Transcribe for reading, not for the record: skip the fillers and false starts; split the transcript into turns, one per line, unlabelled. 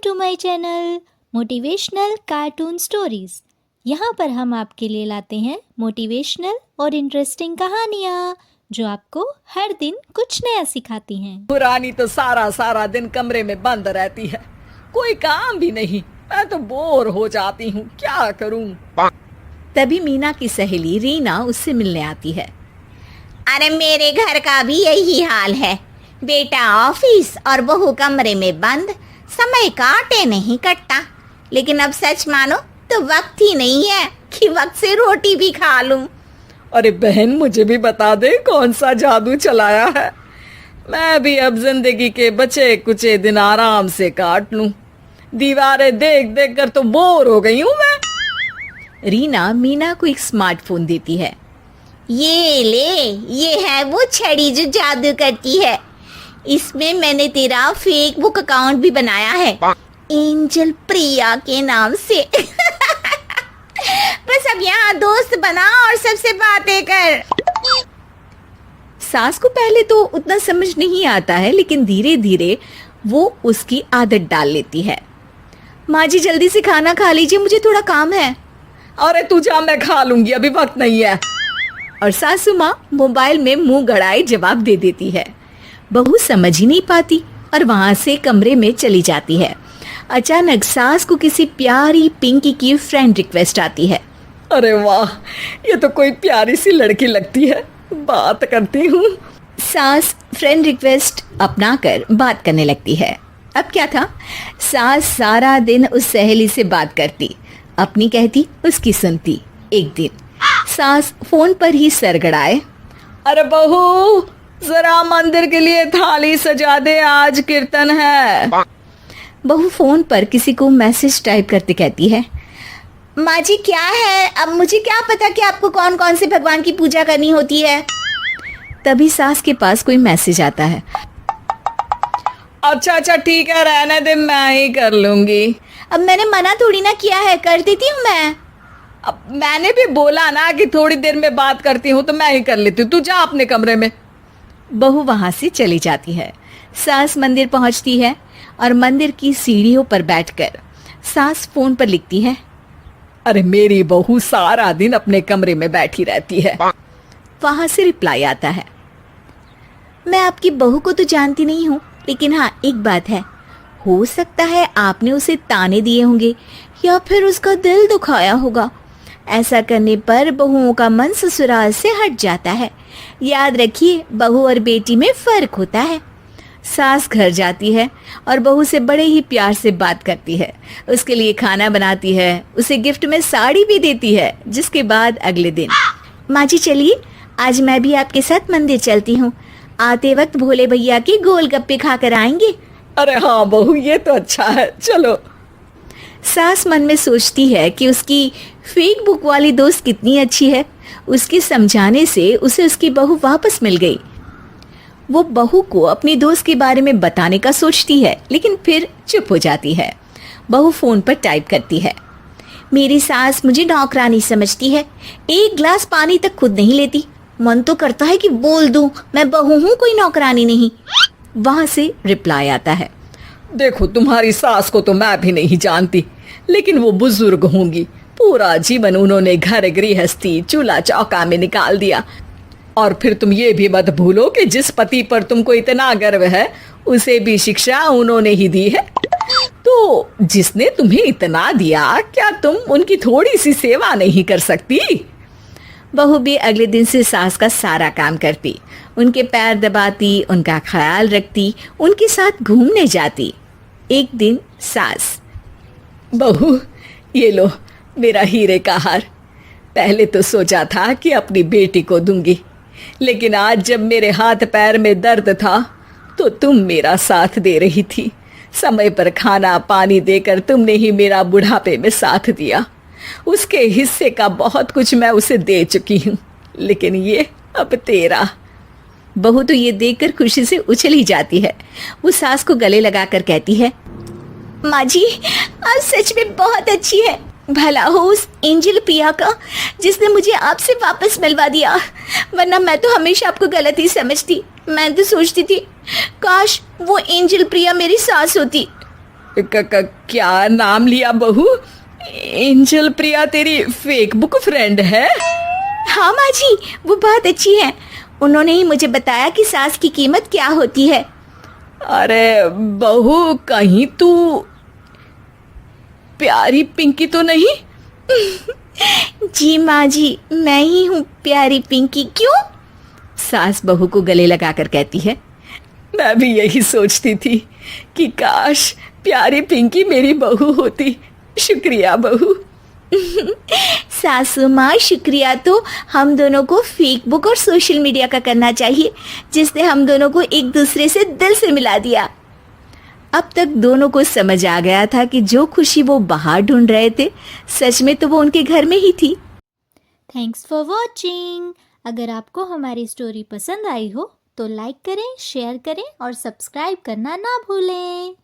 To my channel motivational cartoon stories. यहाँ पर हम आपके लिए लाते हैं मोटिवेशनल और इंटरेस्टिंग कहानियाँ जो आपको हर दिन कुछ नया सिखाती हैं।
पुरानी तो सारा सारा दिन कमरे में बंद रहती है, कोई काम भी नहीं। मैं तो बोर हो जाती हूँ, क्या करूँ।
तभी मीना की सहेली रीना उससे मिलने आती है।
अरे मेरे घर का भी यही हाल है, बेटा ऑफिस और बहू कमरे में बंद, समय काटे नहीं कटता। लेकिन अब सच मानो तो वक्त ही नहीं है कि वक्त से रोटी भी खा लूं।
अरे बहन, मुझे भी बता दे कौन सा जादू चलाया है। मैं भी अब जिंदगी के बचे कुचे दिन आराम से काट लूं। दीवारें देख देख कर तो बोर हो गई हूँ मैं।
रीना मीना को एक स्मार्टफोन देती है।
ये ले, ये है वो छड़ी जो जादू करती है। इसमें मैंने तेरा फेसबुक अकाउंट भी बनाया है, एंजल प्रिया के नाम से। बस अब यहाँ दोस्त बना और सबसे बातें कर।
सास को पहले तो उतना समझ नहीं आता है, लेकिन धीरे धीरे वो उसकी आदत डाल लेती है। माँ जी जल्दी से खाना खा लीजिए, मुझे थोड़ा काम है।
अरे तू जा, मैं खा लूंगी, अभी वक्त नहीं है।
और सासू माँ मोबाइल में मुंह गड़ाए जवाब दे देती है। बहू समझ ही नहीं पाती और वहां से कमरे में चली जाती है। अचानक सास को किसी प्यारी पिंकी की फ्रेंड रिक्वेस्ट आती है।
अरे वाह, ये तो कोई प्यारी सी लड़की लगती है, बात करती हूँ।
सास फ्रेंड रिक्वेस्ट अपनाकर बात करने लगती है। अब क्या था, सास सारा दिन उस सहेली से बात करती, अपनी कहती, उसकी सुनती। एक दिन सास फोन पर ही सरगड़ाए,
अरे बहू, जरा मंदिर के लिए थाली सजा दे, आज कीर्तन है।
बहू फोन पर किसी को मैसेज टाइप करते कहती है,
माँ जी क्या है, अब मुझे क्या पता कि आपको कौन कौन से भगवान की पूजा करनी होती है।
तभी सास के पास कोई मैसेज आता है।
अच्छा ठीक है, रहने दे, मैं ही कर लूंगी।
अब मैंने मना थोड़ी ना किया है, कर देती हूँ मैं।
अब मैंने भी बोला ना कि थोड़ी देर में बात करती हूँ, तो मैं ही कर लेती हूँ, तू जा अपने कमरे में।
बहू वहां से चली जाती है। सास मंदिर पहुंचती है और मंदिर की सीढ़ियों पर बैठकर सास फोन पर लिखती है,
अरे मेरी बहू सारा दिन अपने कमरे में बैठी रहती है।
वहां से रिप्लाई आता है, मैं आपकी बहू को तो जानती नहीं हूँ, लेकिन हाँ एक बात है, हो सकता है आपने उसे ताने दिए होंगे या फिर उसका दिल दुखाया होगा। ऐसा करने पर बहुओं का मन ससुराल से हट जाता है। याद रखिए, बहू और बेटी में फर्क होता है। सास घर जाती है और बहू से बड़े ही प्यार से बात करती है, उसके लिए खाना बनाती है, उसे गिफ्ट में साड़ी भी देती है। जिसके बाद अगले दिन,
माँ जी चलिए, आज मैं भी आपके साथ मंदिर चलती हूँ, आते वक्त भोले भैया के गोलगप्पे खा कर आएंगे।
अरे हाँ बहू, ये तो अच्छा है, चलो।
सास मन में सोचती है कि उसकी फेक बुक वाली दोस्त कितनी अच्छी है। उसके समझाने से उसे उसकी बहू वापस मिल गई। वो बहू को अपनी दोस्त के बारे में बताने का सोचती है, लेकिन फिर चुप हो जाती है। बहू फोन पर टाइप करती है,
मेरी सास मुझे नौकरानी समझती है, एक गिलास पानी तक खुद नहीं लेती। मन तो करता है कि बोल दूं, मैं बहू हूँ, कोई नौकरानी नहीं।
वहां से रिप्लाई आता है,
देखो तुम्हारी सास को तो मैं भी नहीं जानती, लेकिन वो बुजुर्ग होंगी, पूरा जीवन उन्होंने घर गृहस्थी चूल्हा चौका में निकाल दिया। और फिर तुम ये भी मत भूलो कि जिस पति पर तुमको इतना गर्व है, उसे भी शिक्षा उन्होंने ही दी है। तो जिसने तुम्हें इतना दिया, क्या तुम उनकी थोड़ी सी सेवा नहीं कर सकती?
बहू भी अगले दिन से सास का सारा काम करती, उनके पैर दबाती, उनका ख्याल रखती, उनके साथ घूमने जाती। एक दिन सास,
बहू ये लो मेरा हीरे का हार। पहले तो सोचा था कि अपनी बेटी को दूंगी, लेकिन आज जब मेरे हाथ पैर में दर्द था तो तुम मेरा साथ दे रही थी। समय पर खाना पानी देकर तुमने ही मेरा बुढ़ापे में साथ दिया। उसके हिस्से का बहुत कुछ मैं उसे दे चुकी हूँ, लेकिन ये अब तेरा।
बहू तो ये देखकर खुशी से उछल ही जाती है। वो सास को गले लगाकर कहती है,
माँ जी आप सच में बहुत अच्छी है। भला हो उस एंजल प्रिया का जिसने मुझे आपसे वापस मिलवा दिया, वरना मैं तो हमेशा आपको गलत ही समझती। मैं तो सोचती थी काश वो एंजल प्रिया मेरी सास होती।
क्या नाम लिया बहू? एंजल प्रिया तेरी फेक बुक फ्रेंड है?
हाँ माँ जी, वो बहुत अच्छी है। उन्होंने ही मुझे बताया कि सास की कीमत क्या होती है।
अरे बहू, कहीं तू प्यारी पिंकी तो नहीं?
जी माँ जी, मैं ही हूँ प्यारी पिंकी। क्यों? सास बहू को गले लगाकर कहती है।
मैं भी यही सोचती थी कि काश प्यारी पिंकी मेरी बहू होती। शुक्रिया बहू।
सासू माँ, शुक्रिया तो हम दोनों को फेक बुक और सोशल मीडिया का करना चाहिए, जिसने हम दोनों को एक दूसरे से दिल से मिला दिया। अब तक दोनों को समझ आ गया था कि जो खुशी वो बाहर ढूंढ रहे थे, सच में तो वो उनके घर में ही थी।
Thanks for watching. अगर आपको हमारी स्टोरी पसंद आई हो तो लाइक करें, शेयर करें और सब्सक्राइब करना ना भूलें।